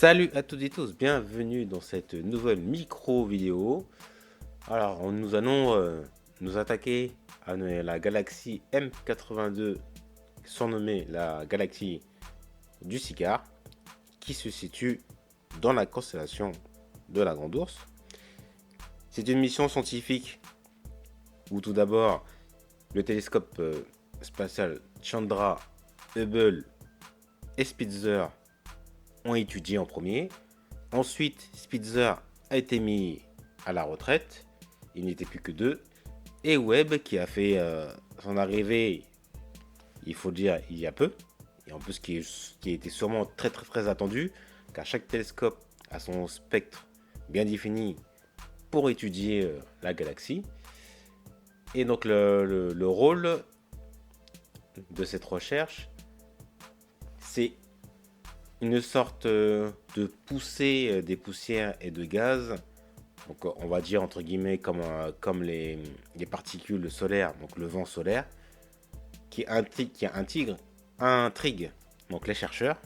Salut à toutes et tous, bienvenue dans cette nouvelle micro-vidéo. Alors, nous allons nous attaquer à la galaxie M82, surnommée la galaxie du cigare, qui se situe dans la constellation de la Grande Ourse. C'est une mission scientifique où tout d'abord le télescope spatial Chandra, Hubble et Spitzer ont étudié en premier. Ensuite, Spitzer a été mis à la retraite. Il n'était plus que deux. Et Webb, qui a fait son arrivée, il faut dire, il y a peu. Et en plus, qui a été sûrement très attendu, car chaque télescope a son spectre bien défini pour étudier la galaxie. Et donc, le rôle de cette recherche, c'est une sorte de poussée des poussières et de gaz, donc on va dire entre guillemets comme les particules solaires, donc le vent solaire, qui intrigue donc les chercheurs.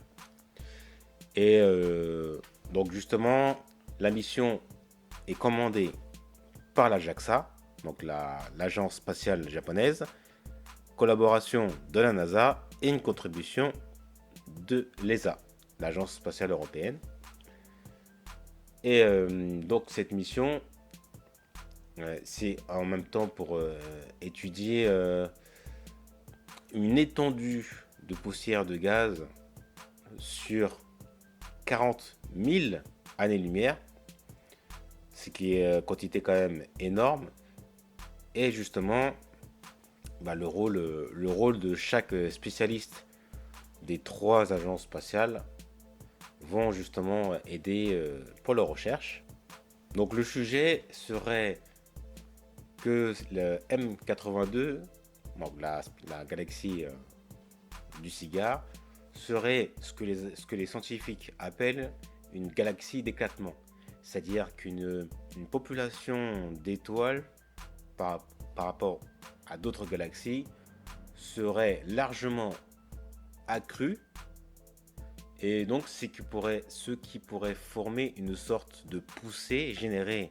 Et donc justement, la mission est commandée par la JAXA, donc l'agence spatiale japonaise, collaboration de la NASA et une contribution de l'ESA, l'agence spatiale européenne. Et donc cette mission, c'est en même temps pour étudier une étendue de poussière de gaz sur 40 000 années-lumière, ce qui est une quantité quand même énorme. Et justement, le rôle de chaque spécialiste des trois agences spatiales vont justement aider pour leur recherche. Donc le sujet serait que le M82, donc la galaxie du cigare, serait ce que les scientifiques appellent une galaxie d'éclatement. C'est-à-dire qu'une population d'étoiles par rapport à d'autres galaxies serait largement accrue. Et donc, ce qui pourrait former une sorte de poussée générée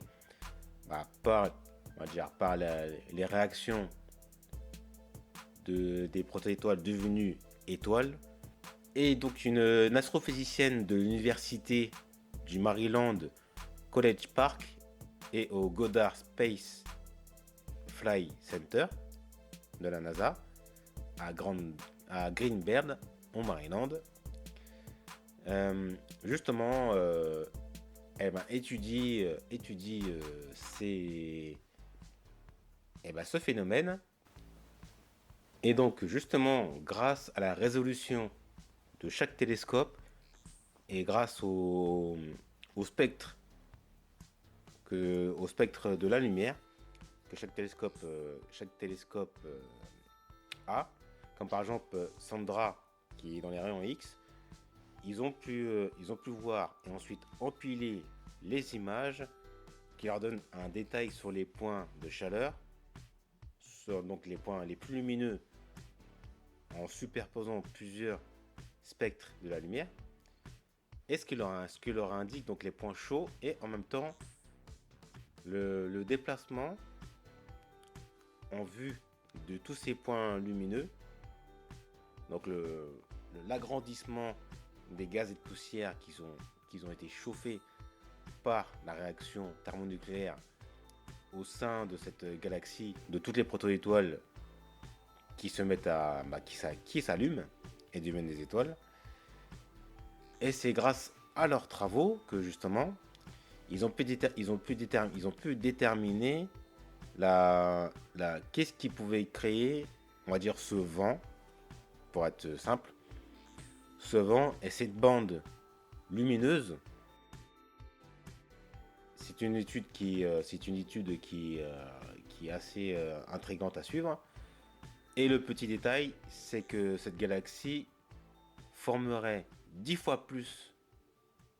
par les réactions des protoétoiles devenues étoiles. Et donc, une astrophysicienne de l'université du Maryland College Park et au Goddard Space Flight Center de la NASA à Greenbird, au Maryland. Justement, elle étudie ce phénomène. Et donc, justement, grâce à la résolution de chaque télescope et grâce au spectre de la lumière que chaque télescope a, comme par exemple Sandra qui est dans les rayons X, ils ont pu voir et ensuite empiler les images qui leur donnent un détail sur les points de chaleur, sur donc les points les plus lumineux, en superposant plusieurs spectres de la lumière, et ce qui leur indique donc les points chauds et en même temps le déplacement en vue de tous ces points lumineux, donc l'agrandissement des gaz et de poussière qui ont été chauffés par la réaction thermonucléaire au sein de cette galaxie, de toutes les protoétoiles qui se mettent qui s'allument et deviennent des étoiles. Et c'est grâce à leurs travaux que justement ils ont pu déterminer qu'est-ce qui pouvait créer, on va dire, ce vent, pour être simple, ce vent et cette bande lumineuse. C'est une étude qui est assez intrigante à suivre. Et le petit détail, c'est que cette galaxie formerait 10 fois plus,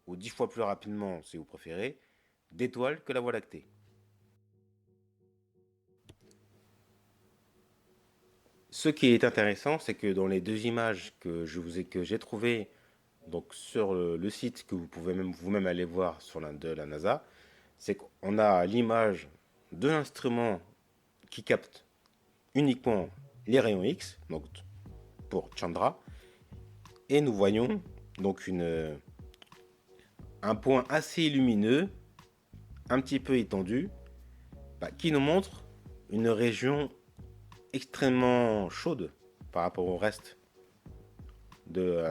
ou 10 fois plus rapidement, si vous préférez, d'étoiles que la Voie lactée. Ce qui est intéressant, c'est que dans les deux images que j'ai trouvées donc sur le site que vous pouvez même vous-même aller voir sur de la NASA, c'est qu'on a l'image de l'instrument qui capte uniquement les rayons X, donc pour Chandra, et nous voyons donc un point assez lumineux, un petit peu étendu, qui nous montre une région extrêmement chaude par rapport au reste de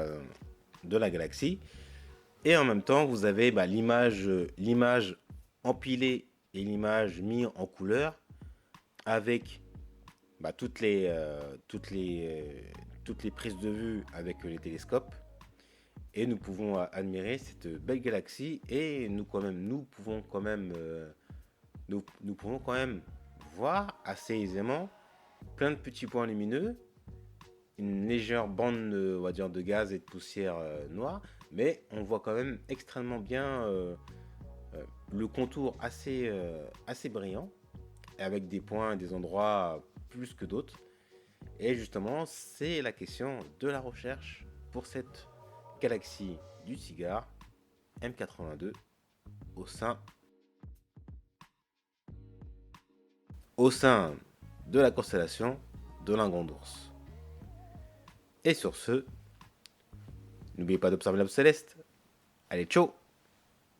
la galaxie. Et en même temps, vous avez l'image empilée et l'image mise en couleur avec toutes les prises de vue avec les télescopes. Et nous pouvons admirer cette belle galaxie et nous pouvons quand même voir assez aisément plein de petits points lumineux, une légère bande on va dire, de gaz et de poussière noire, mais on voit quand même extrêmement bien le contour assez brillant, avec des points et des endroits plus que d'autres. Et justement, c'est la question de la recherche pour cette galaxie du cigare M82 au sein, au sein de la constellation de l'Ingrande Ourse. Et sur ce, n'oubliez pas d'observer l'obs céleste. Allez, ciao!